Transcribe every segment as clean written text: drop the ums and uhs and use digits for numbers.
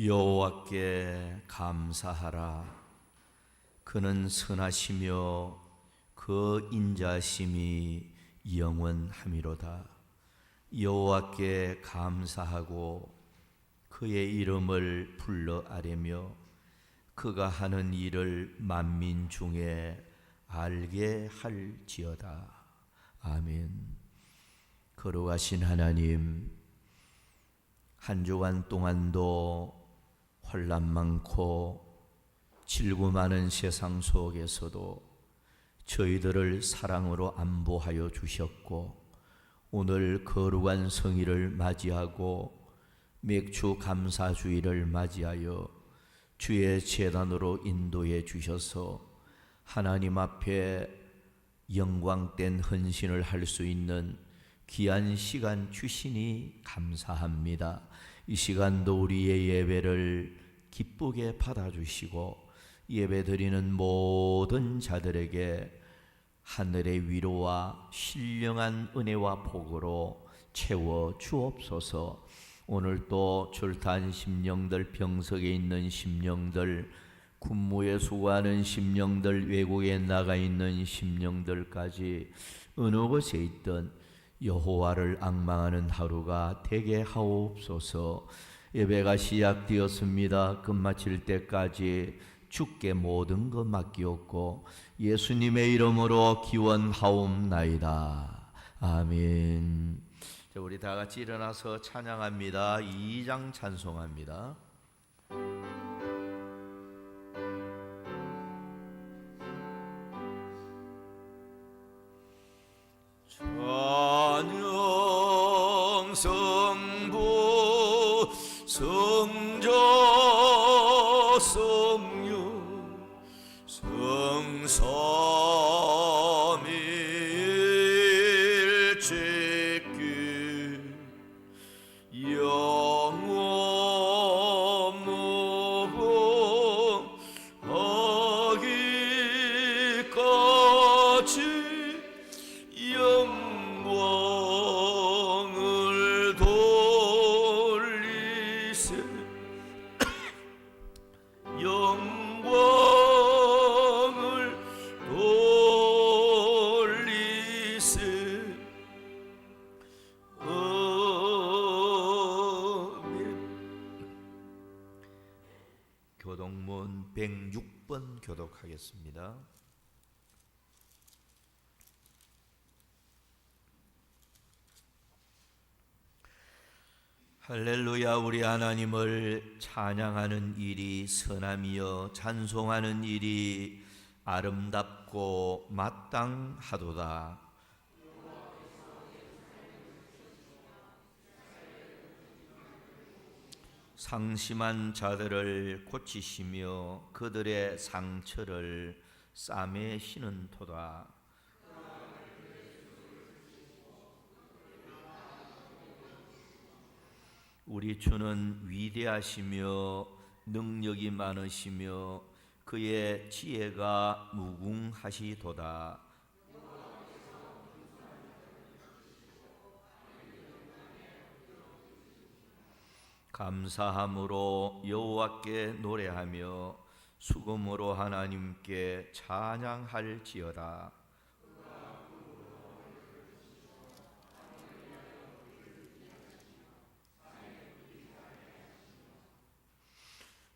여호와께 감사하라. 그는 선하시며 그 인자심이 영원하미로다. 여호와께 감사하고 그의 이름을 불러 아뢰며 그가 하는 일을 만민 중에 알게 할지어다. 아멘. 거룩하신 하나님, 한 주간 동안도 혼란 많고 질고 많은 세상 속에서도 저희들을 사랑으로 안보하여 주셨고, 오늘 거룩한 성일을 맞이하고 맥주 감사주의를 맞이하여 주의 제단으로 인도해 주셔서 하나님 앞에 영광된 헌신을 할 수 있는 귀한 시간 주시니 감사합니다. 이 시간도 우리의 예배를 기쁘게 받아주시고 예배드리는 모든 자들에게 하늘의 위로와 신령한 은혜와 복으로 채워 주옵소서. 오늘 또 출타한 심령들, 병석에 있는 심령들, 군무에 수고하는 심령들, 외국에 나가 있는 심령들까지 어느 곳에 있든 여호와를 앙망하는 하루가 되게 하옵소서. 예배가 시작되었습니다. 끝마칠 때까지 주께 모든 것 맡기옵고 예수님의 이름으로 기원하옵나이다. 아멘. 자, 우리 다 같이 일어나서 찬양합니다. 2장 찬송합니다. 찬양 성부 성자 성령 성삼일체께 영원 무궁하기까지 영광을 돌리세. 영광을 돌리세. 아멘. 교독문 106번 교독하겠습니다. 할렐루야. 우리 하나님을 찬양하는 일이 선함이여 찬송하는 일이 아름답고 마땅하도다. 상심한 자들을 고치시며 그들의 상처를 싸매시는 도다. 우리 주는 위대하시며 능력이 많으시며 그의 지혜가 무궁하시도다. 감사함으로 여호와께 노래하며 수금으로 하나님께 찬양할지어다.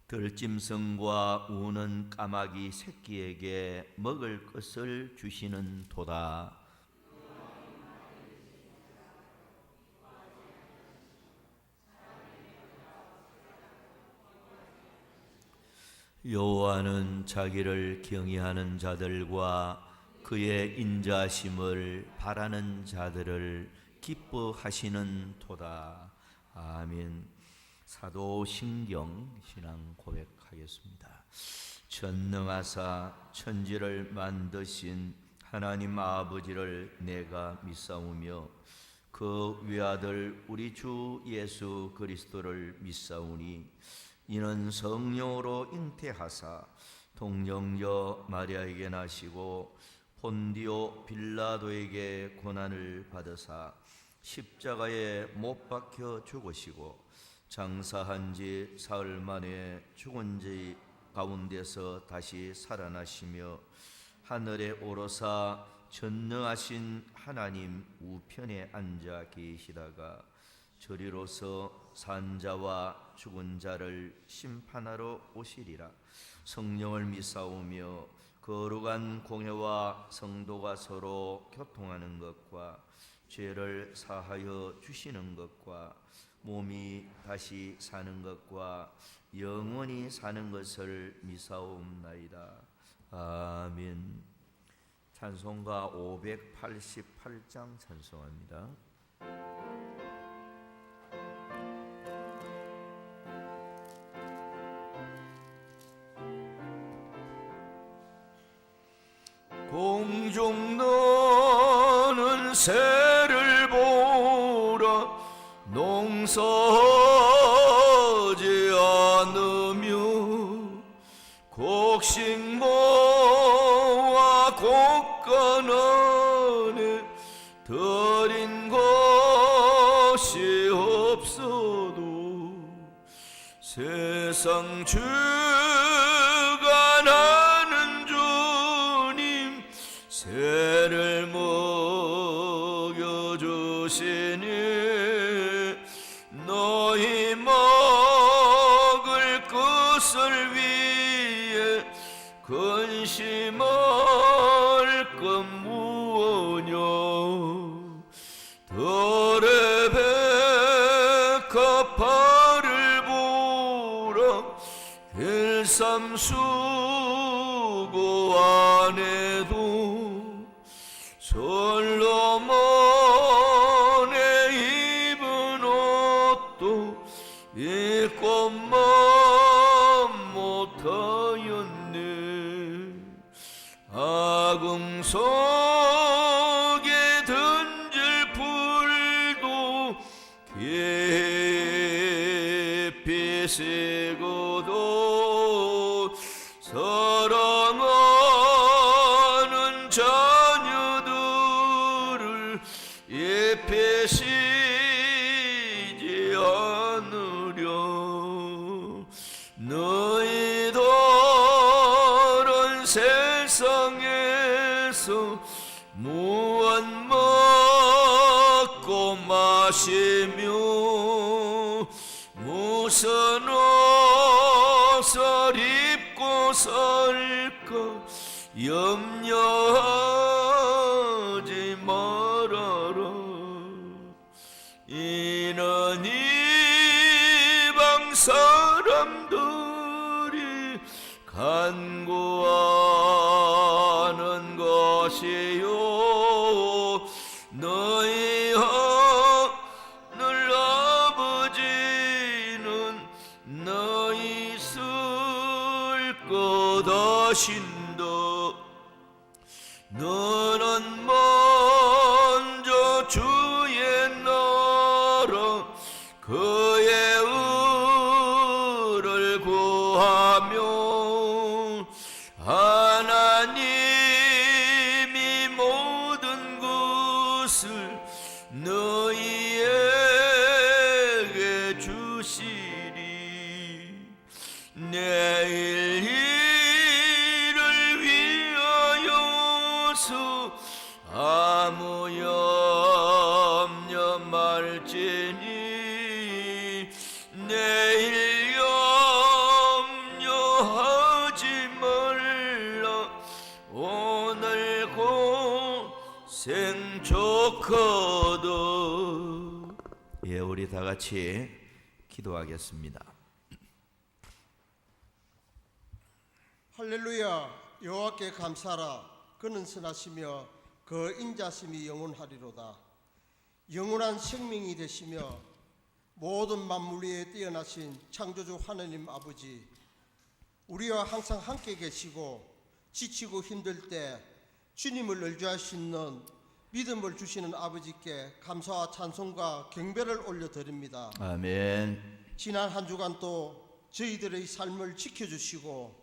들짐승과 우는 까마귀 새끼에게 먹을 것을 주시는 도다. 여호와는 자기를 경외하는 자들과 그의 인자심을 바라는 자들을 기뻐하시는 도다. 아멘. 사도신경 신앙 고백하겠습니다. 전능하사 천지를 만드신 하나님 아버지를 내가 믿사오며 그 외아들 우리 주 예수 그리스도를 믿사오니 이는 성령으로 잉태하사 동정녀 마리아에게 나시고 본디오 빌라도에게 고난을 받으사 십자가에 못 박혀 죽으시고 장사한 지 사흘 만에 죽은 지 가운데서 다시 살아나시며 하늘에 오르사 전능하신 하나님 우편에 앉아 계시다가 저리로서 산자와 죽은 자를 심판하러 오시리라. 성령을 믿사오며 거룩한 공회와 성도가 서로 교통하는 것과 죄를 사하여 주시는 것과 몸이 다시 사는 것과 영원히 사는 것을 믿사옵나이다. 아멘. 찬송가 588장 찬송합니다. 공중 너는 새를 보라 농사하지 않으며 곡식모와 곡간 안에 들인 것이 없어도 세상 주가 나는 주님 새를 먹여주시니 너희 먹을 것을 위해 근심할 것 무엇냐. 들의 백합화를 보라 일삼 수고 안 해도 솔로몬의 입은 옷도 입고만 못하였네. 아궁 속에 던질 풀도 깊이 새고도 사랑하는 자녀들을 예배시지 않으려. 너희들은 세상에서 무엇 먹고 마시며 무슨 옷을 입고 살까 염려하지 말아라. 이는 이방 사람들이 간구하는 것이요 너희 하늘 아버지는 너희 쓸 것 아신다. 너는 먼저 주의 나라 그의 의를 구하며 하나님이 모든 것을 너희에게 주시리. 내일 일을 위하여서 아무 염려 말지니 내일 염려하지 말라. 오늘 고생 좋거든. 예, 우리 다 같이 기도하겠습니다. 할렐루야. 여호와께 감사하라. 그는 선하시며 그 인자심이 영원하리로다. 영원한 생명이 되시며 모든 만물 위에 뛰어나신 창조주 하나님 아버지, 우리와 항상 함께 계시고 지치고 힘들 때 주님을 의지할 수 있는 믿음을 주시는 아버지께 감사와 찬송과 경배를 올려드립니다. 아멘. 지난 한 주간 또 저희들의 삶을 지켜주시고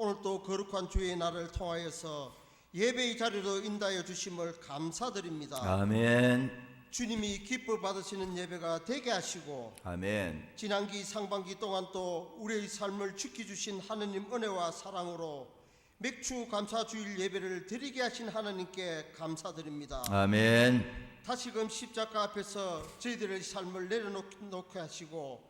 오늘 또 거룩한 주의 날을 통하여서 예배의 자리로 인도하여 주심을 감사드립니다. 아멘. 주님이 기뻐 받으시는 예배가 되게 하시고 아멘. 지난기 상반기 동안 또 우리의 삶을 지켜주신 하느님 은혜와 사랑으로 맥주 감사주일 예배를 드리게 하신 하나님께 감사드립니다. 아멘. 다시금 십자가 앞에서 저희들의 삶을 내려놓게 하시고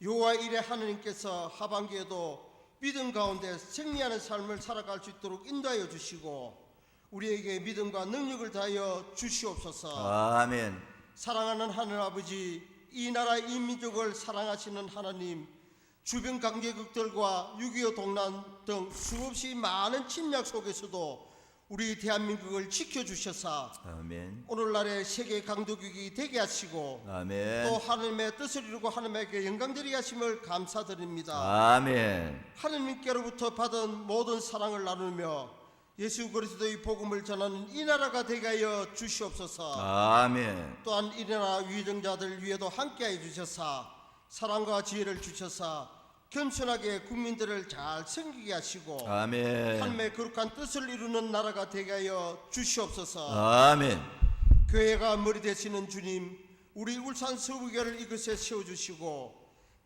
여호와 일에 하느님께서 하반기에도 믿음 가운데 승리하는 삶을 살아갈 수 있도록 인도하여 주시고 우리에게 믿음과 능력을 다하여 주시옵소서. 아멘. 사랑하는 하늘 아버지, 이 나라 이 민족을 사랑하시는 하나님, 주변 강대국들과 6.25 동란 등 수없이 많은 침략 속에서도 우리 대한민국을 지켜주셔서 아멘. 오늘날의 세계 강대국이 되게 하시고 아멘. 또 하나님의 뜻을 이루고 하나님에게 영광드리게 하심을 감사드립니다. 아멘. 하나님께로부터 받은 모든 사랑을 나누며 예수 그리스도의 복음을 전하는 이 나라가 되게 하여 주시옵소서. 아멘. 또한 이 나라 위정자들 위에도 함께하여 주셔서 사랑과 지혜를 주셔서 겸손하게 국민들을 잘 섬기게 하시고 아멘. 하나님의 거룩한 뜻을 이루는 나라가 되게 하여 주시옵소서. 아멘. 교회가 머리 되시는 주님, 우리 울산 서부교를 이곳에 세워주시고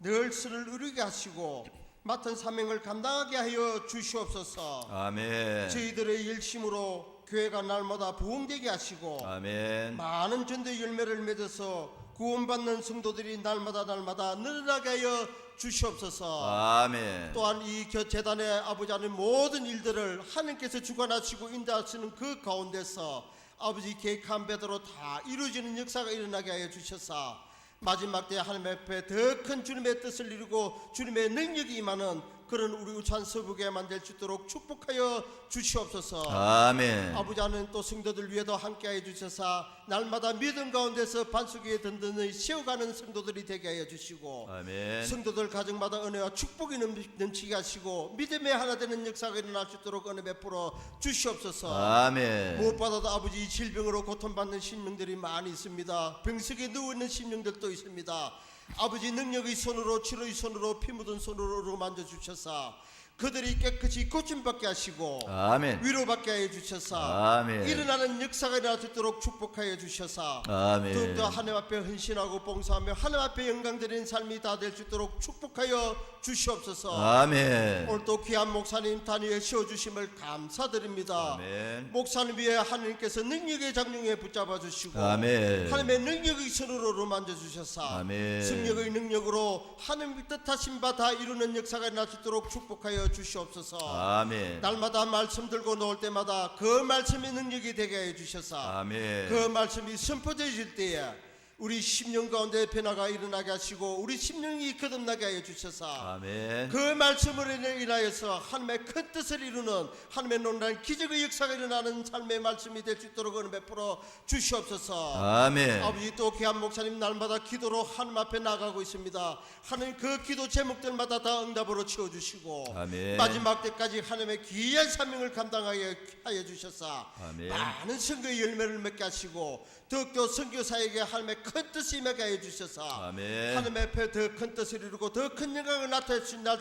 늘 선을 이루게 하시고 맡은 사명을 감당하게 하여 주시옵소서. 아멘. 저희들의 열심으로 교회가 날마다 부흥되게 하시고 아멘. 많은 전도의 열매를 맺어서 구원받는 성도들이 날마다 늘어나게 하여 주시옵소서. 아멘. 또한 이 재단의 아버지 하는 모든 일들을 하나님께서 주관하시고 인도하시는 그 가운데서 아버지 계획한 배대로 다 이루어지는 역사가 일어나게 하여 주셔서 마지막 때 하나님 앞에 더 큰 주님의 뜻을 이루고 주님의 능력이 임하는 그런 우리 울산 서부교회 만들 수 있도록 축복하여 주시옵소서. 아멘. 아버지 하나님 또 성도들 위에도 함께하여 주셔서 날마다 믿음 가운데서 반석 위에 든든히 세워가는 성도들이 되게 하여 주시고 아멘. 성도들 가정마다 은혜와 축복이 넘치게 하시고 믿음의 하나 되는 역사가 일어날 수 있도록 은혜 베풀어 주시옵소서. 아멘. 무엇보다도 아버지 질병으로 고통받는 심령들이 많이 있습니다. 병석에 누워있는 심령들도 있습니다. 아버지 능력의 손으로 치료의 손으로 피 묻은 손으로 만져주셔서 그들이 깨끗이 고침받게 하시고 아멘. 위로받게 하여 주셔서 아멘. 일어나는 역사가 일어날 수 있도록 축복하여 주셔서 아멘. 더욱더 하나님 앞에 헌신하고 봉사하며 하나님 앞에 영광 드리는 삶이 다 될 수 있도록 축복하여 주시옵소서. 아멘. 오늘 또 귀한 목사님 단위에 세워주심을 감사드립니다. 아멘. 목사님 위에 하나님께서 능력의 장룡에 붙잡아 주시고 아멘. 하나님의 능력의 손으로 만져주셔서 아멘. 승력의 능력으로 하나님의 뜻하신 바 다 이루는 역사가 일어날 수 있도록 축복하여 주시옵소서. 아멘. 날마다 말씀 들고 나올 때마다 그 말씀의 능력이 되게 해 주셔서 아멘. 그 말씀이 선포되어질 때에 우리 심령 가운데 변화가 일어나게 하시고 우리 심령이 거듭나게 하여 주셔서 아멘. 그 말씀으로 인하여서 하나님의 큰 뜻을 이루는 하나님의 놀라운 기적의 역사가 일어나는 삶의 말씀이 될 수 있도록 은혜 베풀어 주시옵소서. 아멘. 아버지 또 귀한 목사님 날마다 기도로 하나님 앞에 나가고 있습니다. 하나님 그 기도 제목들마다 다 응답으로 채워주시고 아멘. 마지막 때까지 하나님의 귀한 사명을 감당하게 하여 주셔서 아멘. 많은 선교의 열매를 맺게 하시고 더욱더 선교사에게 하나님의 큰 뜻이 임하게 하여 주셔서 아멘. 하나님의 앞에 더 큰 뜻을 이루고 더 큰 영광을 나타낼 수 있는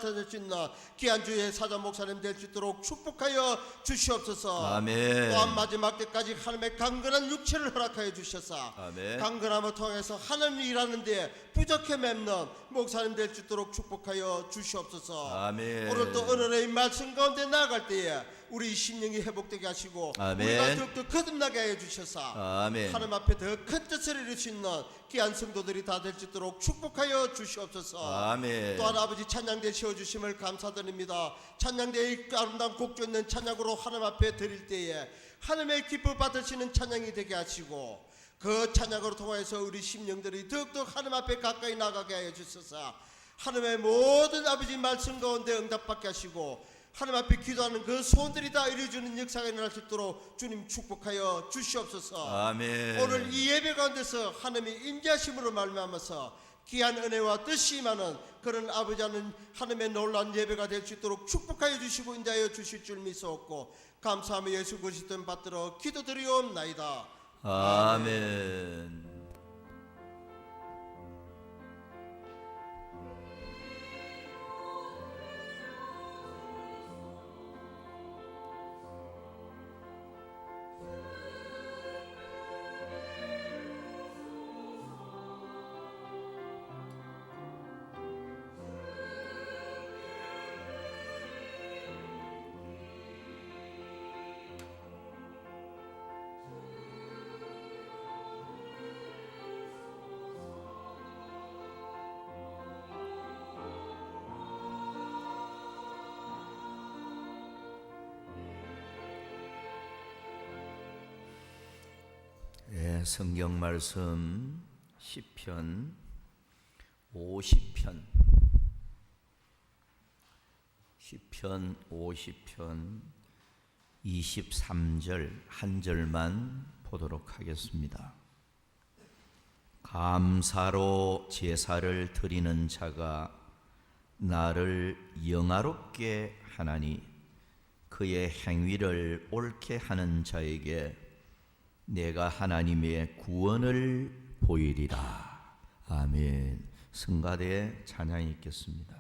귀한 주의 사자 목사님 될 수 있도록 축복하여 주시옵소서. 아멘. 또한 마지막 때까지 하나님의 강건한 육체를 허락하여 주셔서 아멘. 강건함을 통해서 하나님이 일하는데 부족함 없는 목사님 될 수 있도록 축복하여 주시옵소서. 아멘. 오늘 또 오늘의 말씀 가운데 나아갈 때에 우리 심령이 회복되게 하시고 아멘. 우리가 더욱더 거듭나게 하여 주셔서 아멘. 하나님 앞에 더 큰 뜻을 이룰 수 있는 귀한 성도들이 다 될 수 있도록 축복하여 주시옵소서. 아멘. 또한 아버지 찬양대 세워주심을 감사드립니다. 찬양대의 아름다운 곡조 있는 찬양으로 하나님 앞에 드릴 때에 하나님의 기쁨 받으시는 찬양이 되게 하시고 그 찬양으로 통해서 우리 심령들이 더욱더 하나님 앞에 가까이 나가게 하여 주셔서 하나님의 모든 아버지 말씀 가운데 응답받게 하시고 하나님 앞에 기도하는 그 소원들이 다 이루어지는 역사가 일어날 수 있도록 주님 축복하여 주시옵소서. 아멘. 오늘 이 예배 가운데서 하나님의 임재하심으로 말미암아서 귀한 은혜와 뜻이 임하는 그런 아버지 하나님의 놀라운 예배가 될 수 있도록 축복하여 주시고 인자하여 주실 줄 믿사옵고 감사하며 예수 그리스도 받들어 기도드리옵나이다. 아멘. 성경 말씀 시편 50편 23절 한 절만 보도록 하겠습니다. 감사로 제사를 드리는 자가 나를 영화롭게 하나니 그의 행위를 옳게 하는 자에게 내가 하나님의 구원을 보이리라. 아멘. 성가대의 찬양이 있겠습니다.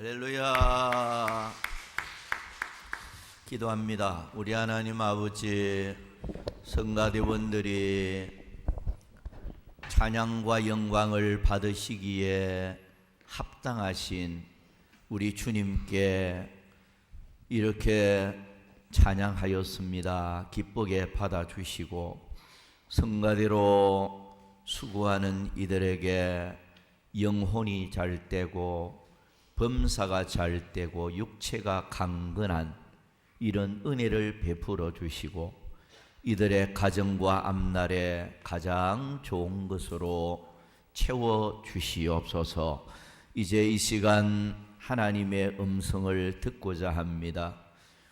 할렐루야. 기도합니다. 우리 하나님 아버지, 성가대원들이 찬양과 영광을 받으시기에 합당하신 우리 주님께 이렇게 찬양하였습니다. 기쁘게 받아주시고 성가대로 수고하는 이들에게 영혼이 잘 되고 범사가 잘 되고 육체가 강건한 이런 은혜를 베풀어 주시고 이들의 가정과 앞날에 가장 좋은 것으로 채워 주시옵소서. 이제 이 시간 하나님의 음성을 듣고자 합니다.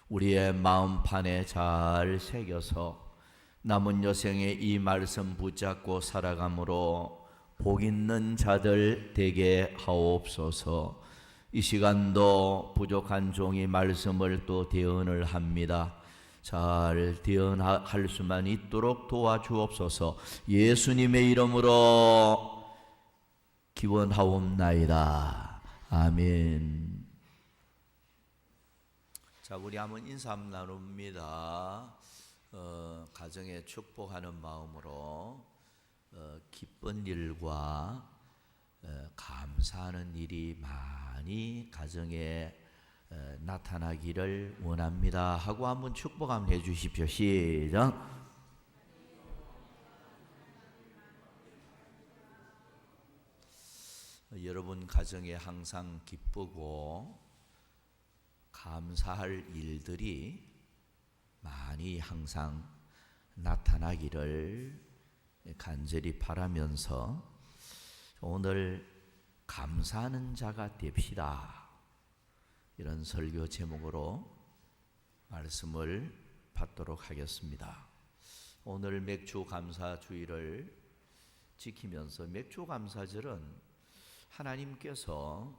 우리의 마음판에 잘 새겨서 남은 여생에 이 말씀 붙잡고 살아감으로 복 있는 자들 되게 하옵소서. 이 시간도 부족한 종이 말씀을 또 대언을 합니다. 잘 대언할 수만 있도록 도와주옵소서. 예수님의 이름으로 기원하옵나이다. 아멘. 자, 우리 한번 인사 나눕니다. 가정에 축복하는 마음으로 기쁜 일과 감사하는 일이 많이 가정에 나타나기를 원합니다 하고 한번 축복 한번 해주십시오. 시작. 여러분 가정에 항상 기쁘고 감사할 일들이 많이 항상 나타나기를 간절히 바라면서 오늘 감사하는 자가 됩시다. 이런 설교 제목으로 말씀을 받도록 하겠습니다. 오늘 맥주 감사 주일을 지키면서 맥주 감사절은 하나님께서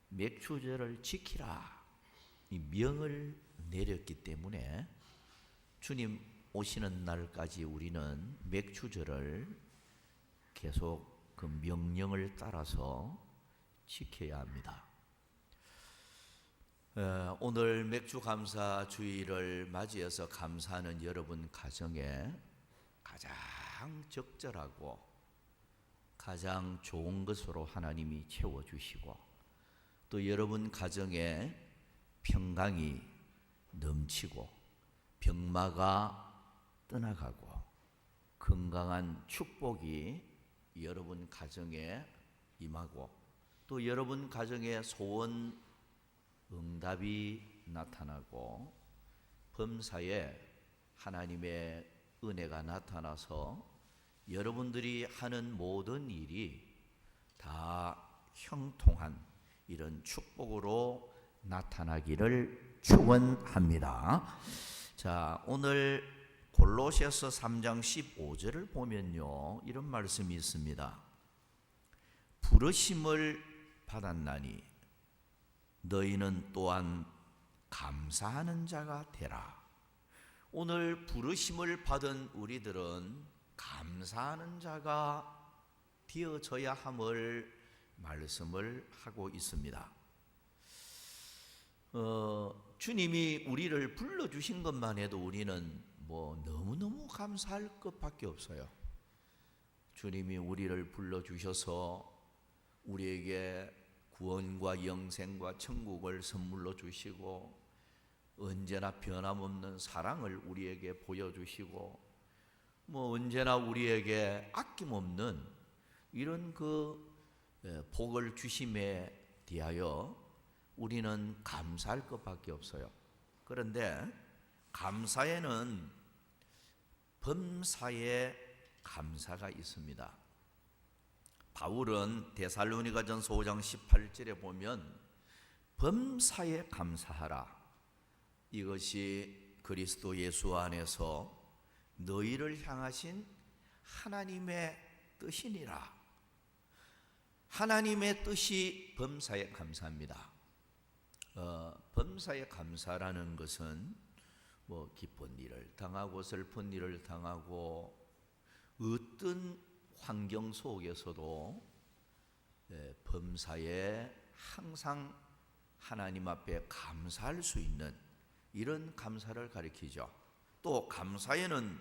맥주절을 지키라 이 명을 내렸기 때문에 주님 오시는 날까지 우리는 맥주절을 계속 그 명령을 따라서 지켜야 합니다. 오늘 맥주 감사 주일을 맞이해서 감사하는 여러분 가정에 가장 적절하고 가장 좋은 것으로 하나님이 채워주시고 또 여러분 가정에 평강이 넘치고 병마가 떠나가고 건강한 축복이 여러분 가정에 임하고 또 여러분 가정에 소원 응답이 나타나고 범사에 하나님의 은혜가 나타나서 여러분들이 하는 모든 일이 다 형통한 이런 축복으로 나타나기를 축원합니다. 자, 오늘 골로새서 3장 15절을 보면요, 이런 말씀이 있습니다. 부르심을 받았나니 너희는 또한 감사하는 자가 되라. 오늘 부르심을 받은 우리들은 감사하는 자가 되어져야 함을 말씀을 하고 있습니다. 주님이 우리를 불러주신 것만 해도 우리는 너무너무 감사할 것밖에 없어요. 주님이 우리를 불러주셔서 우리에게 구원과 영생과 천국을 선물로 주시고 언제나 변함없는 사랑을 우리에게 보여주시고 언제나 우리에게 아낌없는 이런 복을 주심에 대하여 우리는 감사할 것밖에 없어요. 그런데 감사에는 범사에 감사가 있습니다. 바울은 데살로니가전서 5장 18절에 보면 범사에 감사하라. 이것이 그리스도 예수 안에서 너희를 향하신 하나님의 뜻이니라. 하나님의 뜻이 범사에 감사합니다. 범사에 감사라는 것은 기쁜 일을 당하고 슬픈 일을 당하고 어떤 환경 속에서도 범사에 항상 하나님 앞에 감사할 수 있는 이런 감사를 가리키죠. 또 감사에는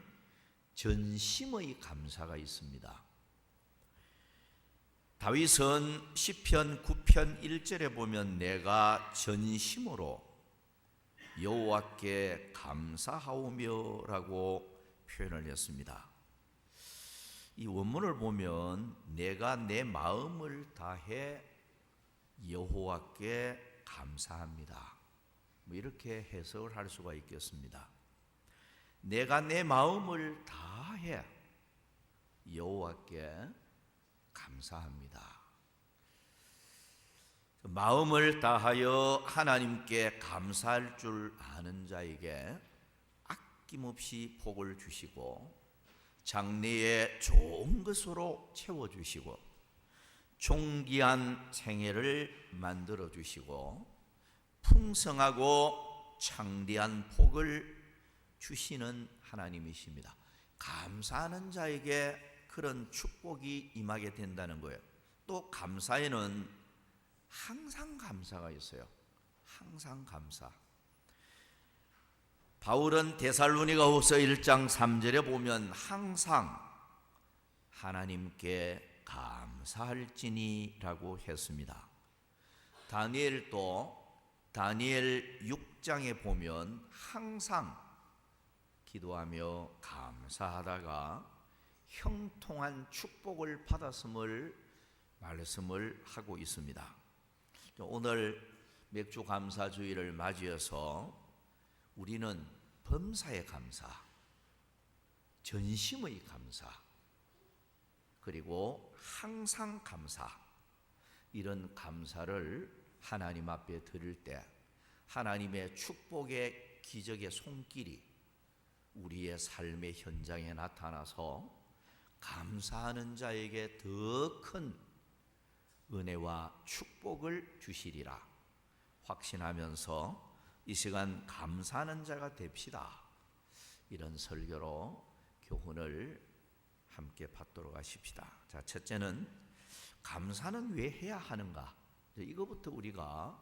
전심의 감사가 있습니다. 다윗은 시편 9편 1절에 보면 내가 전심으로 여호와께 감사하오며라고 표현을 했습니다. 이 원문을 보면 내가 내 마음을 다해 여호와께 감사합니다. 이렇게 해석을 할 수가 있겠습니다. 내가 내 마음을 다해 여호와께 감사합니다. 마음을 다하여 하나님께 감사할 줄 아는 자에게 아낌없이 복을 주시고 장래에 좋은 것으로 채워주시고 존귀한 생애를 만들어 주시고 풍성하고 창대한 복을 주시는 하나님이십니다. 감사하는 자에게 그런 축복이 임하게 된다는 거예요. 또 감사에는 항상 감사가 있어요. 항상 감사. 바울은 데살로니가후서 1장 3절에 보면 항상 하나님께 감사할지니라고 했습니다. 다니엘도 다니엘 6장에 보면 항상 기도하며 감사하다가 형통한 축복을 받았음을 말씀을 하고 있습니다. 오늘 맥주 감사주의를 맞이해서 우리는 범사의 감사, 전심의 감사, 그리고 항상 감사, 이런 감사를 하나님 앞에 드릴 때 하나님의 축복의 기적의 손길이 우리의 삶의 현장에 나타나서 감사하는 자에게 더 큰 은혜와 축복을 주시리라 확신하면서 이 시간 감사하는 자가 됩시다. 이런 설교로 교훈을 함께 받도록 하십시다. 자, 첫째는 감사는 왜 해야 하는가? 이거부터 우리가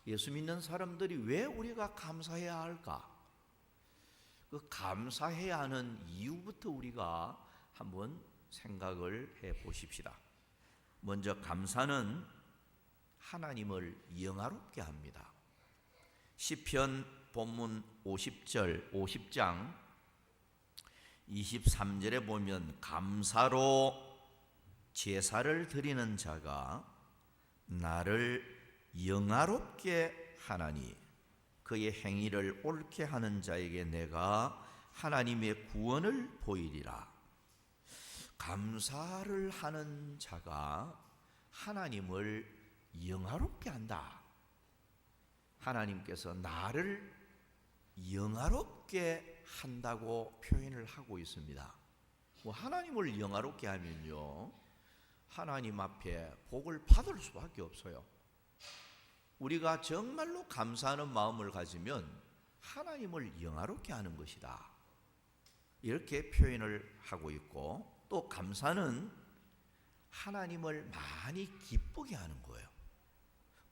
예수 믿는 사람들이 왜 우리가 감사해야 할까? 그 감사해야 하는 이유부터 우리가 한번 생각을 해 보십시다. 먼저 감사는 하나님을 영화롭게 합니다. 시편 본문 50장 23절에 보면 감사로 제사를 드리는 자가 나를 영화롭게 하나니 그의 행위를 옳게 하는 자에게 내가 하나님의 구원을 보이리라. 감사를 하는 자가 하나님을 영화롭게 한다. 하나님께서 나를 영화롭게 한다고 표현을 하고 있습니다. 하나님을 영화롭게 하면요, 하나님 앞에 복을 받을 수밖에 없어요. 우리가 정말로 감사하는 마음을 가지면 하나님을 영화롭게 하는 것이다. 이렇게 표현을 하고 있고, 또 감사는 하나님을 많이 기쁘게 하는 거예요.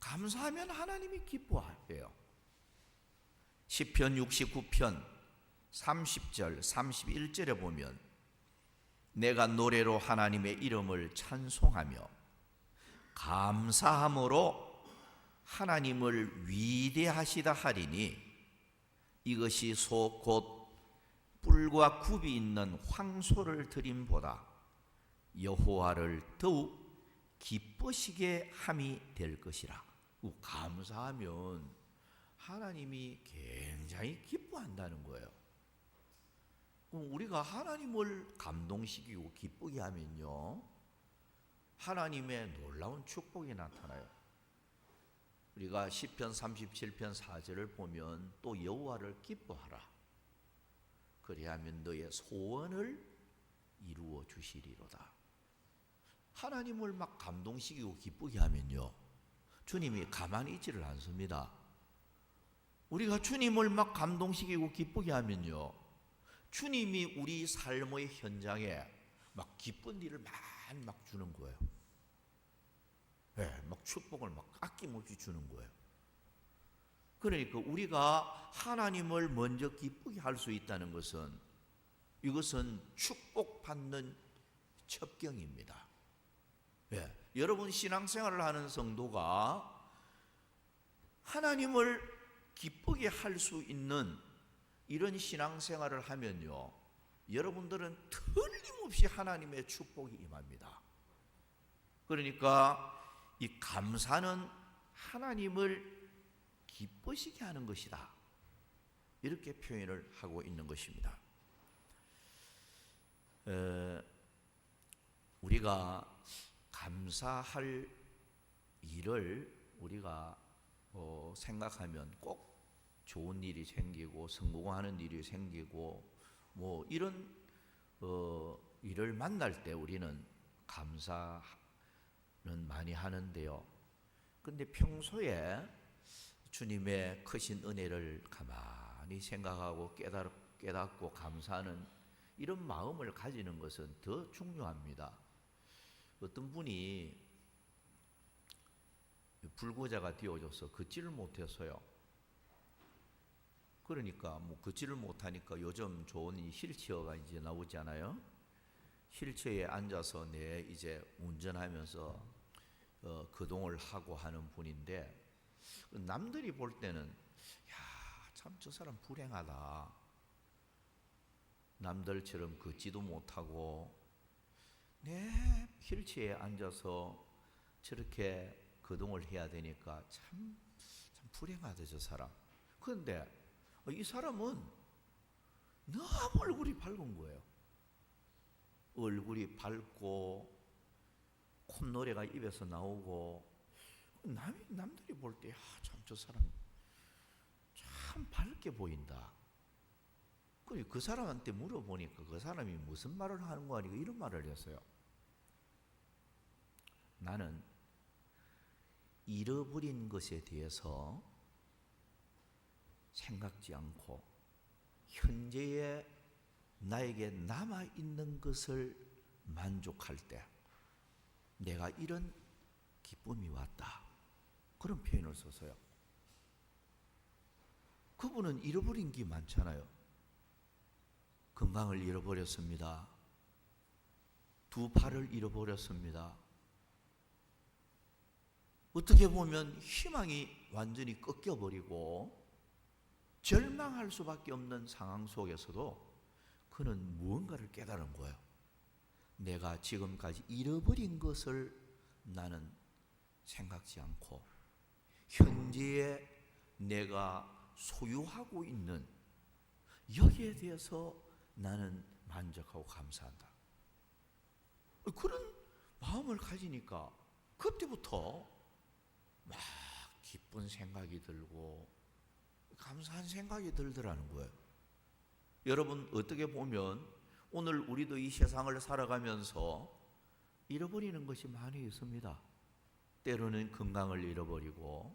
감사하면 하나님이 기뻐해요. 시편 69편 30절 31절에 보면 내가 노래로 하나님의 이름을 찬송하며 감사함으로 하나님을 위대하시다 하리니 이것이 소 곧 뿔과 굽이 있는 황소를 드림보다 여호와를 더욱 기쁘시게 함이 될 것이라. 감사하면 하나님이 굉장히 기뻐한다는 거예요. 그럼 우리가 하나님을 감동시키고 기쁘게 하면요, 하나님의 놀라운 축복이 나타나요. 우리가 시편 37편 4절을 보면 또 여호와를 기뻐하라. 그리하면 너의 소원을 이루어 주시리로다. 하나님을 막 감동시키고 기쁘게 하면요, 주님이 가만히 있지를 않습니다. 우리가 주님을 막 감동시키고 기쁘게 하면요, 주님이 우리 삶의 현장에 막 기쁜 일을 많이 막 주는 거예요. 네, 막 축복을 막 아낌없이 주는 거예요. 그러니까 우리가 하나님을 먼저 기쁘게 할 수 있다는 것은, 이것은 축복받는 첩경입니다. 네, 여러분 신앙생활을 하는 성도가 하나님을 기쁘게 할 수 있는 이런 신앙생활을 하면요, 여러분들은 틀림없이 하나님의 축복이 임합니다. 그러니까 이 감사는 하나님을 기쁘시게 하는 것이다. 이렇게 표현을 하고 있는 것입니다. 우리가 감사할 일을 우리가 생각하면 꼭 좋은 일이 생기고 성공하는 일이 생기고 뭐 이런 일을 만날 때 우리는 감사는 많이 하는데요. 근데 평소에 주님의 크신 은혜를 가만히 생각하고 깨닫고 감사하는 이런 마음을 가지는 것은 더 중요합니다. 어떤 분이 불구자가 되어져서 걷지를 못해서요. 그러니까 뭐 걷지를 못하니까 요즘 좋은 이 휠체어가 이제 나오잖아요. 휠체어에 앉아서 이제 운전하면서 거동을 하고 하는 분인데, 남들이 볼 때는 야, 참 저 사람 불행하다. 남들처럼 걷지도 못하고 휠체어에 앉아서 저렇게 거동을 해야 되니까 참 불행하다 저 사람. 그런데 이 사람은 너무 얼굴이 밝은 거예요. 얼굴이 밝고 콧노래가 입에서 나오고 남들이 볼 때 참 저 사람 참 밝게 보인다. 그 사람한테 물어보니까 그 사람이 무슨 말을 하는 거 아니고 이런 말을 했어요. 나는 잃어버린 것에 대해서 생각지 않고 현재의 나에게 남아있는 것을 만족할 때 내가 이런 기쁨이 왔다. 그런 표현을 써서요. 그분은 잃어버린 게 많잖아요. 건강을 잃어버렸습니다. 두 팔을 잃어버렸습니다. 어떻게 보면 희망이 완전히 꺾여버리고 절망할 수밖에 없는 상황 속에서도 그는 무언가를 깨달은 거예요. 내가 지금까지 잃어버린 것을 나는 생각지 않고 현재에 내가 소유하고 있는 여기에 대해서 나는 만족하고 감사한다. 그런 마음을 가지니까 그때부터 막 기쁜 생각이 들고 감사한 생각이 들더라는 거예요. 여러분, 어떻게 보면 오늘 우리도 이 세상을 살아가면서 잃어버리는 것이 많이 있습니다. 때로는 건강을 잃어버리고,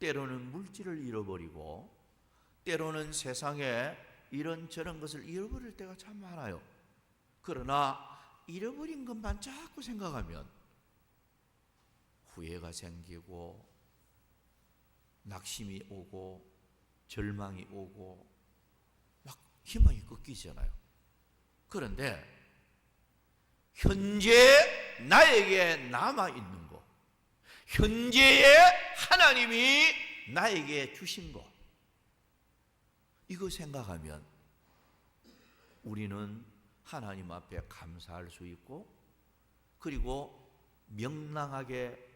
때로는 물질을 잃어버리고, 때로는 세상에 이런저런 것을 잃어버릴 때가 참 많아요. 그러나 잃어버린 것만 자꾸 생각하면 후회가 생기고 낙심이 오고 절망이 오고 막 희망이 꺾이잖아요. 그런데 현재 나에게 남아있는 것, 현재의 하나님이 나에게 주신 것, 이거 생각하면 우리는 하나님 앞에 감사할 수 있고, 그리고 명랑하게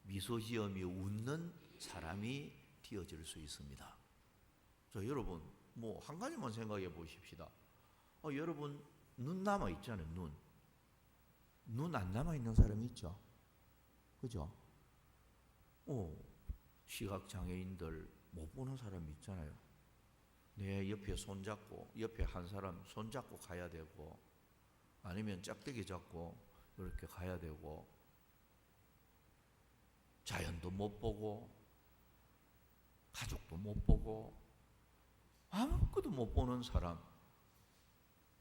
미소 지으며 웃는 사람이 되어질 수 있습니다. 여러분, 뭐 한 가지만 생각해 보십시다. 여러분, 눈 남아 있잖아요. 눈 안 남아 있는 사람이 있죠. 그죠? 시각 장애인들 못 보는 사람이 있잖아요. 내 옆에 손잡고, 옆에 한 사람 손잡고 가야 되고, 아니면 짝대기 잡고 이렇게 가야 되고, 자연도 못 보고 가족도 못 보고 아무것도 못 보는 사람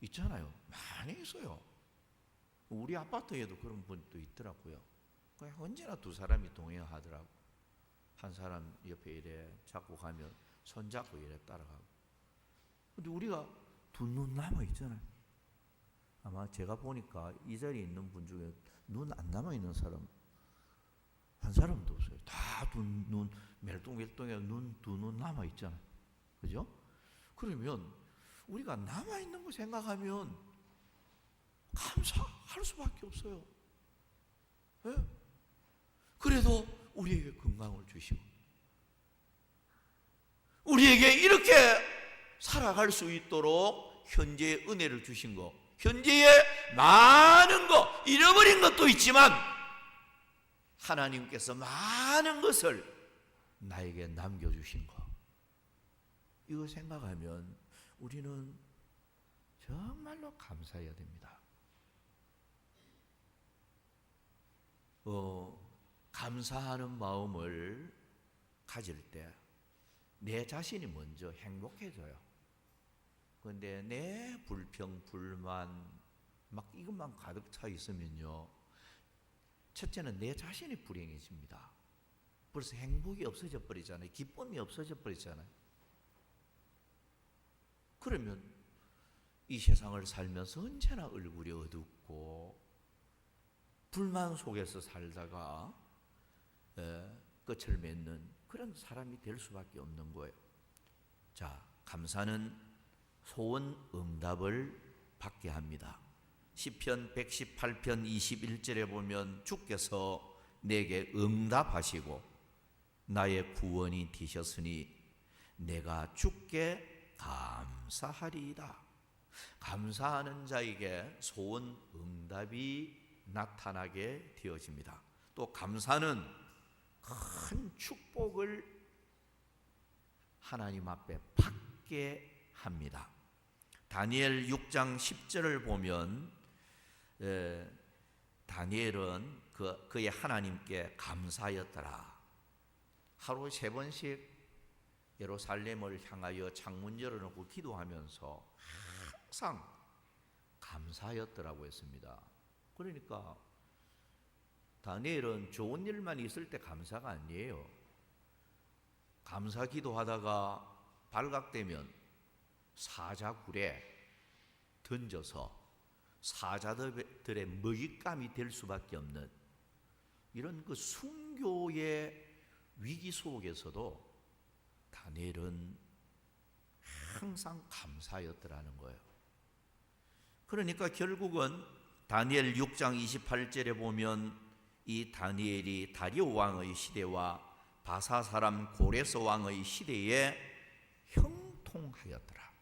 있잖아요. 많이 있어요. 우리 아파트에도 그런 분도 있더라고요. 언제나 두 사람이 동행하더라고. 한 사람 옆에 이래 잡고 가면 손잡고 이래 따라가고. 근데 우리가 두 눈 남아 있잖아요. 아마 제가 보니까 이 자리에 있는 분 중에 눈 안 남아 있는 사람 한 사람도 없어요. 다 두 눈 멜똥멜똥해 두 눈 남아 있잖아요. 그죠? 그러면 우리가 남아 있는 거 생각하면 감사할 수밖에 없어요. 네? 그래도 우리에게 건강을 주시고 우리에게 이렇게 살아갈 수 있도록 현재의 은혜를 주신 거, 현재의 많은 거, 잃어버린 것도 있지만 하나님께서 많은 것을 나에게 남겨주신 거, 이거 생각하면 우리는 정말로 감사해야 됩니다. 감사하는 마음을 가질 때 내 자신이 먼저 행복해져요. 그런데 내 불평, 불만 막 이것만 가득 차 있으면요, 첫째는 내 자신이 불행해집니다. 벌써 행복이 없어져 버리잖아요. 기쁨이 없어져 버리잖아요. 그러면 이 세상을 살면서 언제나 얼굴이 어둡고 불만 속에서 살다가 끝을 맺는 그런 사람이 될 수밖에 없는 거예요. 자, 감사는 소원 응답을 받게 합니다. 시편 118편 21절에 보면 주께서 내게 응답하시고 나의 구원이 되셨으니 내가 주께 감사하리이다. 감사하는 자에게 소원 응답이 나타나게 되어집니다. 또 감사는 큰 축복을 하나님 앞에 받게 합니다. 다니엘 6장 10절을 보면 다니엘은 그의 하나님께 감사하였더라. 하루 3번씩 예루살렘을 향하여 창문 열어놓고 기도하면서 항상 감사하였더라고 했습니다. 그러니까 다니엘은 좋은 일만 있을 때 감사가 아니에요. 감사 기도하다가 발각되면 사자굴에 던져서 사자들의 먹잇감이 될 수밖에 없는 이런 그 순교의 위기 속에서도 다니엘은 항상 감사였더라는 거예요. 그러니까 결국은 다니엘 6장 28절에 보면 이 다니엘이 다리오 왕의 시대와 바사 사람 고레스 왕의 시대에 형통하였더라.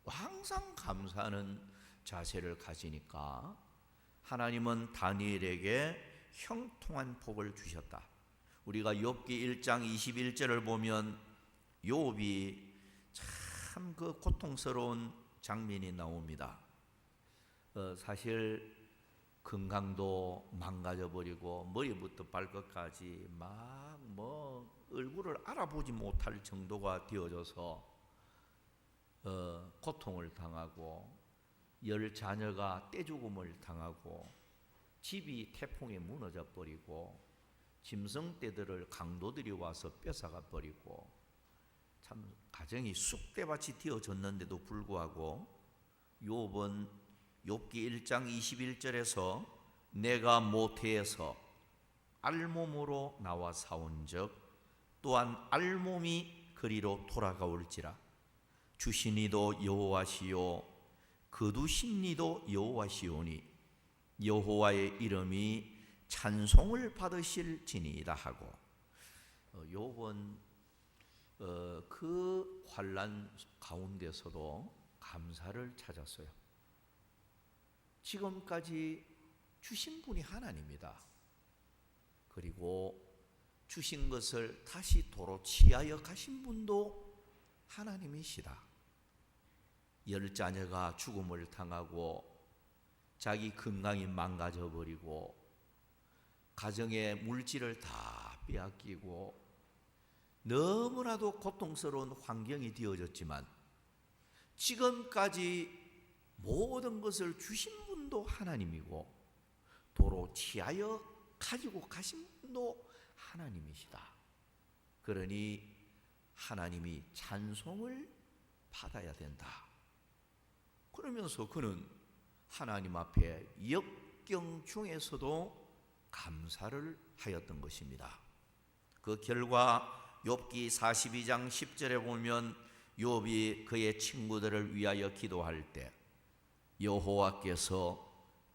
항상 감사하는 자세를 가지니까 하나님은 다니엘에게 형통한 복을 주셨다. 우리가 욥기 1장 21절을 보면 욥이 참 그 고통스러운 장면이 나옵니다. 사실 건강도 망가져 버리고 머리부터 발끝까지 막 얼굴을 알아보지 못할 정도가 되어져서 고통을 당하고 10 자녀가 떼죽음을 당하고 집이 태풍에 무너져 버리고 짐승떼들을 강도들이 와서 뺏어가 버리고 참 가정이 쑥대밭이 되어졌는데도 불구하고 욥은 욥기 1장 21절에서 내가 모태에서 알몸으로 나와 싸운즉 또한 알몸이 그리로 돌아가올지라 주신 이도 여호와시요 거두신 이도 여호와시오니 여호와의 이름이 찬송을 받으실지니이다 하고 욥은 그 환난 가운데서도 감사를 찾았어요. 지금까지 주신 분이 하나님이다. 그리고 주신 것을 다시 도로 취하여 가신 분도 하나님이시다. 10 자녀가 죽음을 당하고 자기 건강이 망가져 버리고 가정의 물질을 다 빼앗기고 너무나도 고통스러운 환경이 되어졌지만 지금까지 모든 것을 주신 분도 하나님이고 도로 취하여 가지고 가신 분도 하나님이시다. 그러니 하나님이 찬송을 받아야 된다. 그러면서 그는 하나님 앞에 역경 중에서도 감사를 하였던 것입니다. 그 결과 욥기 42장 10절에 보면 욥이 그의 친구들을 위하여 기도할 때 여호와께서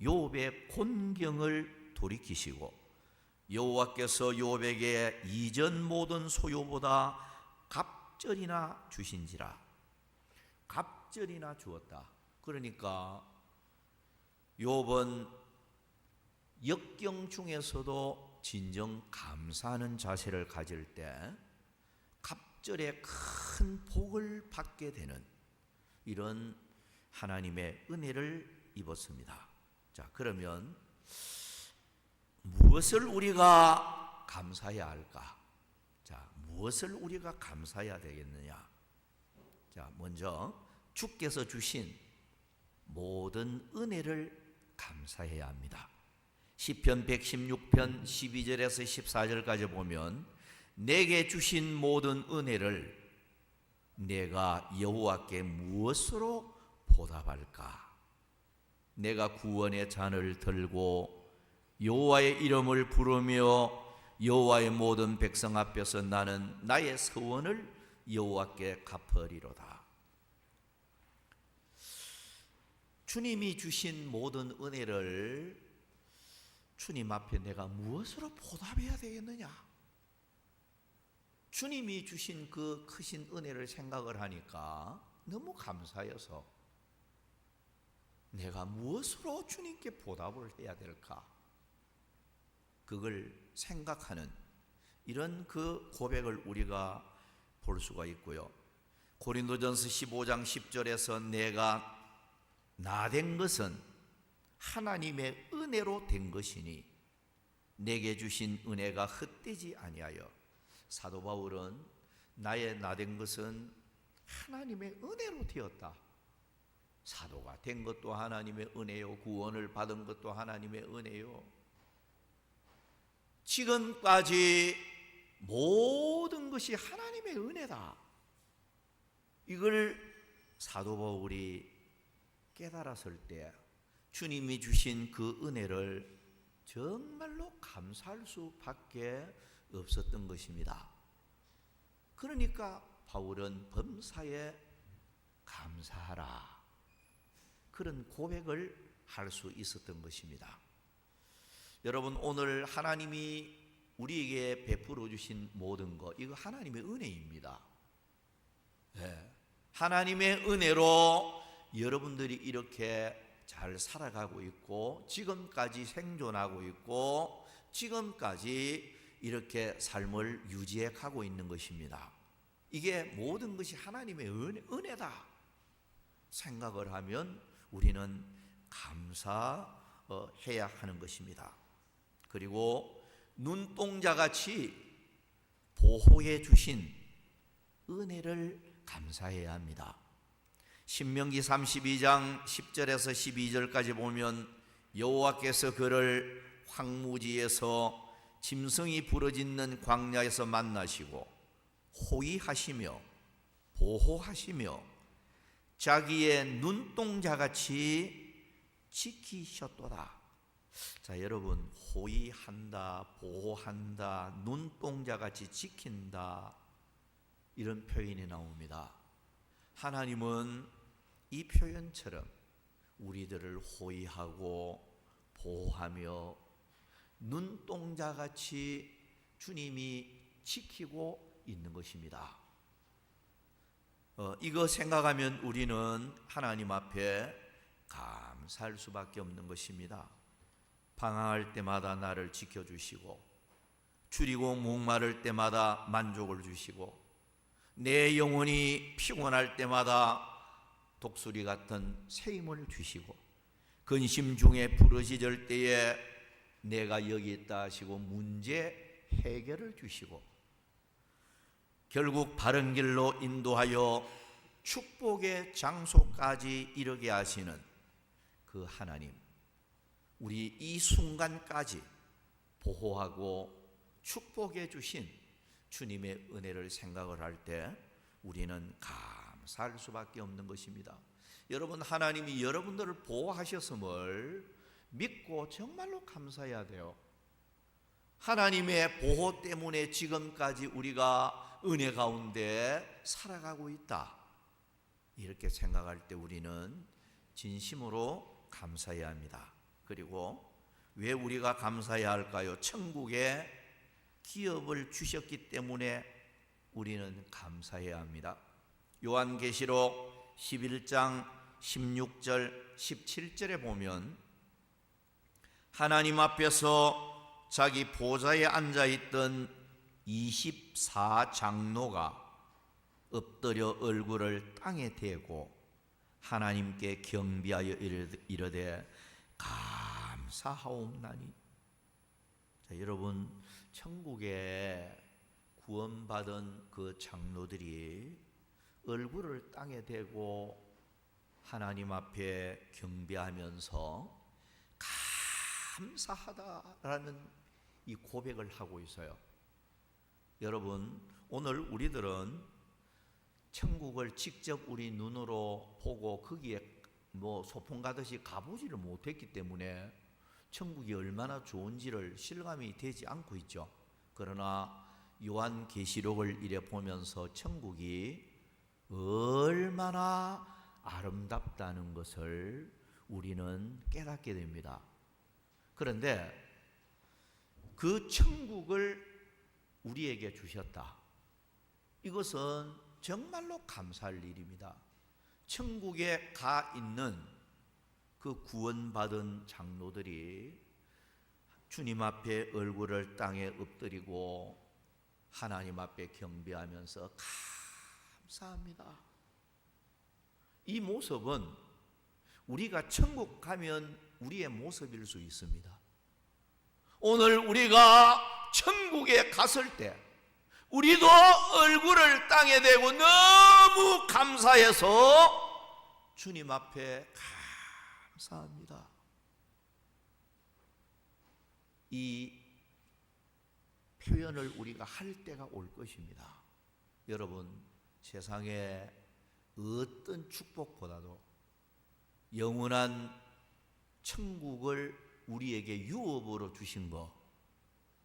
욥의 곤경을 돌이키시고 여호와께서 욥에게 이전 모든 소유보다 갑절이나 주신지라. 갑절이나 주었다. 그러니까 욥은 역경 중에서도 진정 감사하는 자세를 가질 때 갑절에 큰 복을 받게 되는 이런 하나님의 은혜를 입었습니다. 자, 그러면 무엇을 우리가 감사해야 할까? 자, 무엇을 우리가 감사해야 되겠느냐? 자, 먼저 주께서 주신 모든 은혜를 감사해야 합니다. 시편 116편 12절에서 14절까지 보면 내게 주신 모든 은혜를 내가 여호와께 무엇으로 보답할까? 내가 구원의 잔을 들고 여호와의 이름을 부르며 여호와의 모든 백성 앞에서 나는 나의 서원을 여호와께 갚으리로다. 주님이 주신 모든 은혜를 주님 앞에 내가 무엇으로 보답해야 되겠느냐? 주님이 주신 그 크신 은혜를 생각을 하니까 너무 감사해서 내가 무엇으로 주님께 보답을 해야 될까? 그걸 생각하는 이런 그 고백을 우리가 볼 수가 있고요. 고린도전서 15장 10절에서 내가 나 된 것은 하나님의 은혜로 된 것이니 내게 주신 은혜가 헛되지 아니하여. 사도 바울은 나의 나 된 것은 하나님의 은혜로 되었다. 사도가 된 것도 하나님의 은혜요, 구원을 받은 것도 하나님의 은혜요. 지금까지 모든 것이 하나님의 은혜다. 이걸 사도 바울이 깨달았을 때 주님이 주신 그 은혜를 정말로 감사할 수밖에 없었던 것입니다. 그러니까 바울은 범사에 감사하라, 그런 고백을 할 수 있었던 것입니다. 여러분, 오늘 하나님이 우리에게 베풀어 주신 모든 것, 이거 하나님의 은혜입니다. 네. 하나님의 은혜로 여러분들이 이렇게 잘 살아가고 있고 지금까지 생존하고 있고 지금까지 이렇게 삶을 유지해 가고 있는 것입니다. 이게 모든 것이 하나님의 은혜다 생각을 하면 우리는 감사해야 하는 것입니다. 그리고 눈동자같이 보호해 주신 은혜를 감사해야 합니다. 신명기 32장 10절에서 12절까지 보면 여호와께서 그를 황무지에서 짐승이 부러짓는 광야에서 만나시고 호위하시며 보호하시며 자기의 눈동자같이 지키셨도다. 자, 여러분, 호위한다, 보호한다, 눈동자같이 지킨다, 이런 표현이 나옵니다. 하나님은 이 표현처럼 우리들을 호위하고 보호하며 눈동자같이 주님이 지키고 있는 것입니다. 이거 생각하면 우리는 하나님 앞에 감사할 수밖에 없는 것입니다. 방황할 때마다 나를 지켜주시고 줄이고 목마를 때마다 만족을 주시고 내 영혼이 피곤할 때마다 독수리 같은 새 힘을 주시고 근심 중에 부르짖을 때에 내가 여기 있다 하시고 문제 해결을 주시고 결국 바른 길로 인도하여 축복의 장소까지 이르게 하시는 그 하나님, 우리 이 순간까지 보호하고 축복해 주신 주님의 은혜를 생각을 할 때 우리는 감사할 수밖에 없는 것입니다. 여러분, 하나님이 여러분들을 보호하셨음을 믿고 정말로 감사해야 돼요. 하나님의 보호 때문에 지금까지 우리가 은혜 가운데 살아가고 있다, 이렇게 생각할 때 우리는 진심으로 감사해야 합니다. 그리고 왜 우리가 감사해야 할까요? 천국에 기업을 주셨기 때문에 우리는 감사해야 합니다. 요한계시록 11장 16절 17절에 보면 하나님 앞에서 자기 보좌에 앉아있던 24장로가 엎드려 얼굴을 땅에 대고 하나님께 경배하여 이르되 감사하옵나니. 자, 여러분, 천국에 구원받은 그 장로들이 얼굴을 땅에 대고 하나님 앞에 경배하면서 감사하다라는 이 고백을 하고 있어요. 여러분, 오늘 우리들은 천국을 직접 우리 눈으로 보고 거기에 소풍 가듯이 가보지를 못했기 때문에 천국이 얼마나 좋은지를 실감이 되지 않고 있죠. 그러나 요한계시록을 이래 보면서 천국이 얼마나 아름답다는 것을 우리는 깨닫게 됩니다. 그런데 그 천국을 우리에게 주셨다. 이것은 정말로 감사할 일입니다. 천국에 가 있는 그 구원받은 장로들이 주님 앞에 얼굴을 땅에 엎드리고 하나님 앞에 경배하면서 감사합니다. 이 모습은 우리가 천국 가면 우리의 모습일 수 있습니다. 오늘 우리가 천국에 갔을 때 우리도 얼굴을 땅에 대고 너무 감사해서 주님 앞에 감사합니다. 이 표현을 우리가 할 때가 올 것입니다. 여러분, 세상에 어떤 축복보다도 영원한 천국을 우리에게 유업으로 주신 거,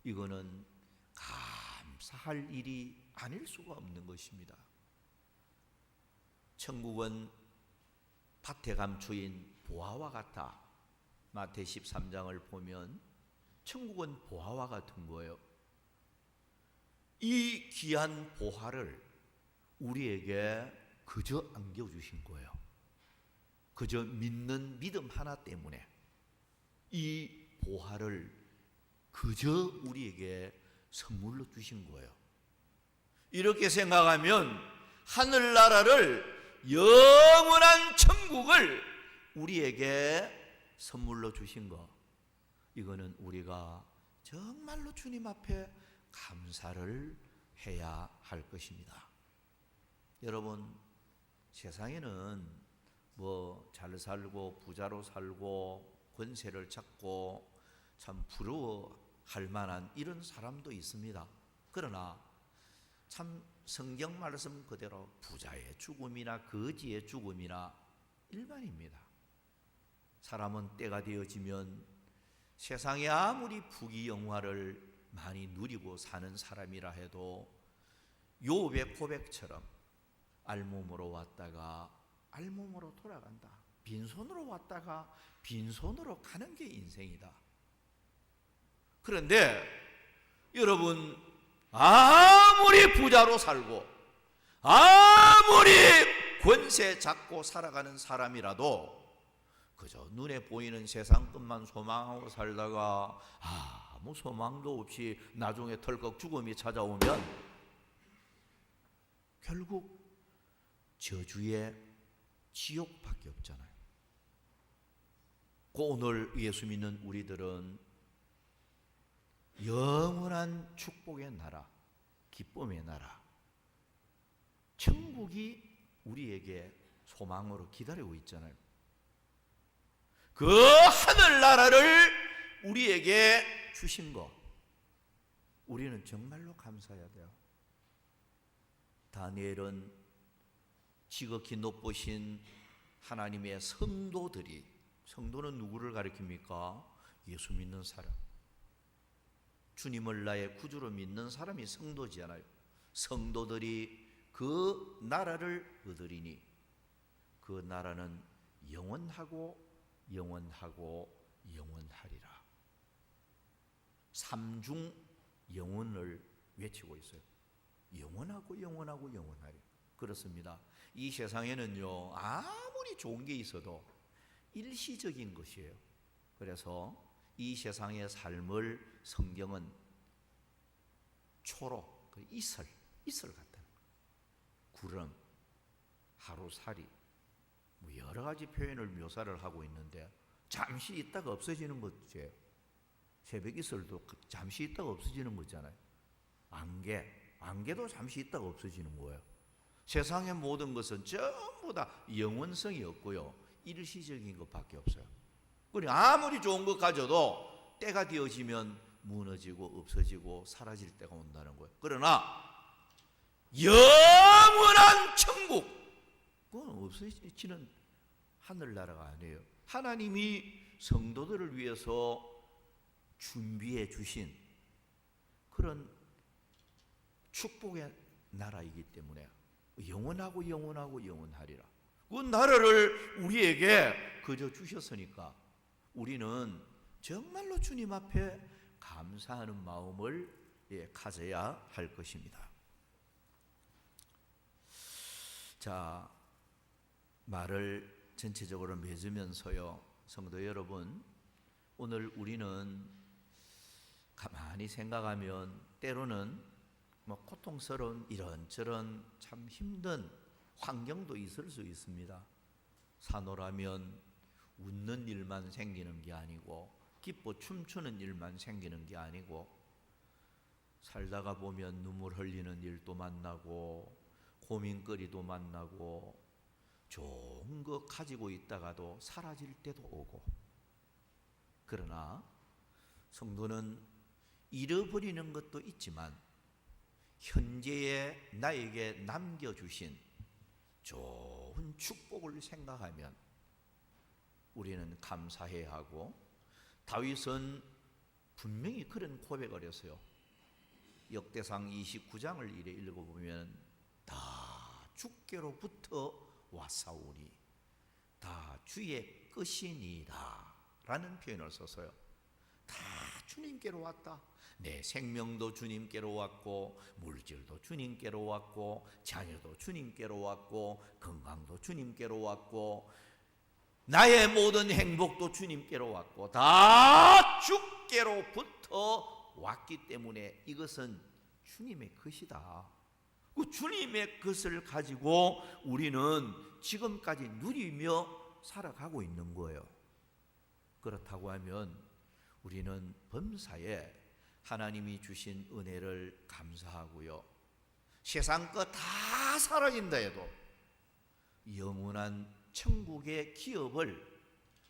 이거는 감사할 일이 아닐 수가 없는 것입니다. 천국은 밭에 감추인 보화와 같다. 마태 13장을 보면 천국은 보화와 같은 거예요. 이 귀한 보화를 우리에게 그저 안겨주신 거예요. 그저 믿는 믿음 하나 때문에 이 보화를 그저 우리에게 선물로 주신 거예요. 이렇게 생각하면 하늘나라를, 영원한 천국을 우리에게 선물로 주신 거, 이거는 우리가 정말로 주님 앞에 감사를 해야 할 것입니다. 여러분, 세상에는 잘 살고 부자로 살고 권세를 찾고 참 부러워할 만한 이런 사람도 있습니다. 그러나 참 성경 말씀 그대로 부자의 죽음이나 거지의 죽음이나 일반입니다. 사람은 때가 되어지면 세상에 아무리 부귀영화를 많이 누리고 사는 사람이라 해도 욥의 고백처럼 알몸으로 왔다가 알몸으로 돌아간다. 빈손으로 왔다가 빈손으로 가는 게 인생이다. 그런데 여러분, 아무리 부자로 살고 아무리 권세 잡고 살아가는 사람이라도 그저 눈에 보이는 세상 것만 소망하고 살다가 아무 소망도 없이 나중에 덜컥 죽음이 찾아오면 결국 저주의 지옥밖에 없잖아요. 오늘 예수 믿는 우리들은 영원한 축복의 나라, 기쁨의 나라, 천국이 우리에게 소망으로 기다리고 있잖아요. 그 하늘나라를 우리에게 주신 거, 우리는 정말로 감사해야 돼요. 다니엘은 지극히 높으신 하나님의 성도들이, 성도는 누구를 가리킵니까? 예수 믿는 사람, 주님을 나의 구주로 믿는 사람이 성도지않아요. 성도들이 그 나라를 얻으리니 그 나라는 영원하고 영원하고 영원하리라. 삼중 영원을 외치고 있어요. 영원하고 영원하고 영원하리. 그렇습니다. 이 세상에는요, 아무리 좋은 게 있어도 일시적인 것이에요. 그래서 이 세상의 삶을 성경은 초록, 이슬 같은 구름, 하루살이, 뭐 여러 가지 표현을 묘사를 하고 있는데 잠시 있다가 없어지는 거죠. 새벽 이슬도 잠시 있다가 없어지는 거잖아요. 안개도 잠시 있다가 없어지는 거예요. 세상의 모든 것은 전부 다 영원성이 없고요, 일시적인 것밖에 없어요. 그러니까 아무리 좋은 것 가져도 때가 되어지면 무너지고 없어지고 사라질 때가 온다는 거예요. 그러나 영원한 천국, 그건 없어지는 하늘나라가 아니에요. 하나님이 성도들을 위해서 준비해 주신 그런 축복의 나라이기 때문에 영원하고 영원하리라. 그 나라를 우리에게 그저 주셨으니까 우리는 정말로 주님 앞에 감사하는 마음을 가져야 할 것입니다. 자, 말을 전체적으로 맺으면서요, 성도 여러분, 오늘 우리는 가만히 생각하면 때로는 고통스러운 이런저런 참 힘든 환경도 있을 수 있습니다. 사노라면 웃는 일만 생기는 게 아니고 기뻐 춤추는 일만 생기는 게 아니고 살다가 보면 눈물 흘리는 일도 만나고 고민거리도 만나고 좋은 거 가지고 있다가도 사라질 때도 오고, 그러나 성도는 잃어버리는 것도 있지만 현재에 나에게 남겨주신 좋은 축복을 생각하면 우리는 감사해야 하고, 다윗은 분명히 그런 고백을 했어요. 역대상 29장을 이래 읽어보면 다 주께로부터 왔사오니 다 주의 것이니라 라는 표현을 썼어요. 다 주님께로 왔다. 내 생명도 주님께로 왔고, 물질도 주님께로 왔고, 자녀도 주님께로 왔고, 건강도 주님께로 왔고, 나의 모든 행복도 주님께로 왔고, 다 주께로부터 왔기 때문에 이것은 주님의 것이다. 그 주님의 것을 가지고 우리는 지금까지 누리며 살아가고 있는 거예요. 그렇다고 하면 우리는 범사에 하나님이 주신 은혜를 감사하고요, 세상 것 다 사라진다 해도 영원한 천국의 기업을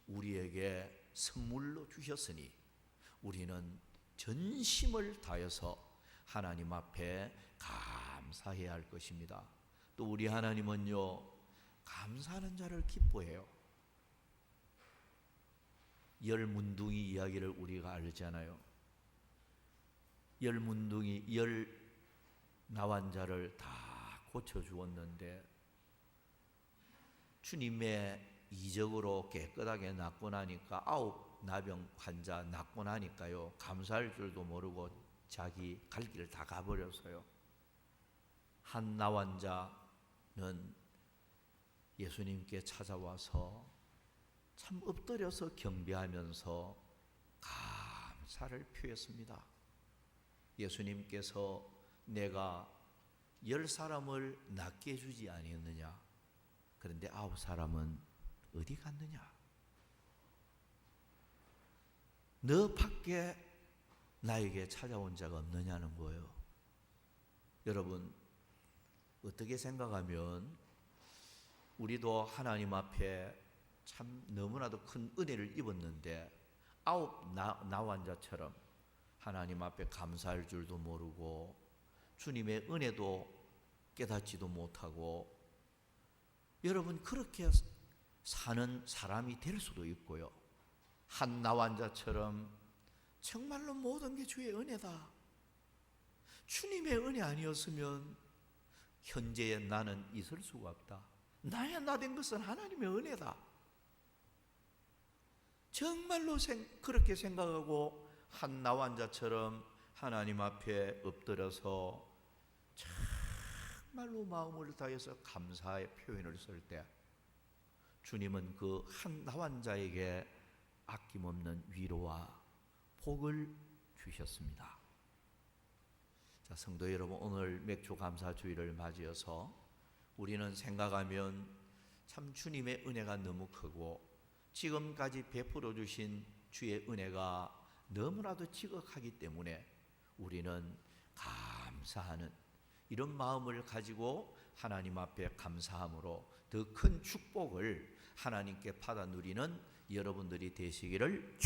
우리에게 선물로 주셨으니 우리는 전심을 다해서 하나님 앞에 감사해야 할 것입니다. 또 우리 하나님은요, 감사하는 자를 기뻐해요. 열 문둥이 이야기를 우리가 알잖아요. 열 문둥이, 열 나환자를 다 고쳐주었는데 주님의 이적으로 깨끗하게 낫고 나니까 9 나병 환자 낫고 나니까요, 감사할 줄도 모르고 자기 갈 길을 다 가버렸어요. 한 나환자는 예수님께 찾아와서 참 엎드려서 경배하면서 감사를 표했습니다. 예수님께서 내가 10사람을 낫게 해주지 아니었느냐? 그런데 9사람은 어디 갔느냐? 너 밖에 나에게 찾아온 자가 없느냐는 거예요. 여러분, 어떻게 생각하면 우리도 하나님 앞에 참 너무나도 큰 은혜를 입었는데 9 나환자처럼 하나님 앞에 감사할 줄도 모르고 주님의 은혜도 깨닫지도 못하고, 여러분 그렇게 사는 사람이 될 수도 있고요, 한 나환자처럼 정말로 모든 게 주의 은혜다, 주님의 은혜 아니었으면 현재의 나는 있을 수가 없다, 나야 나 된 것은 하나님의 은혜다, 정말로 그렇게 생각하고 한 나환자처럼 하나님 앞에 엎드려서 정말로 마음을 다해서 감사의 표현을 쓸 때 주님은 그 한 나환자에게 아낌없는 위로와 복을 주셨습니다. 자, 성도 여러분, 오늘 맥주 감사 주일을 맞이해서 우리는 생각하면 참 주님의 은혜가 너무 크고 지금까지 베풀어 주신 주의 은혜가 너무나도 지극하기 때문에 우리는 감사하는 이런 마음을 가지고 하나님 앞에 감사함으로 더 큰 축복을 하나님께 받아 누리는 여러분들이 되시기를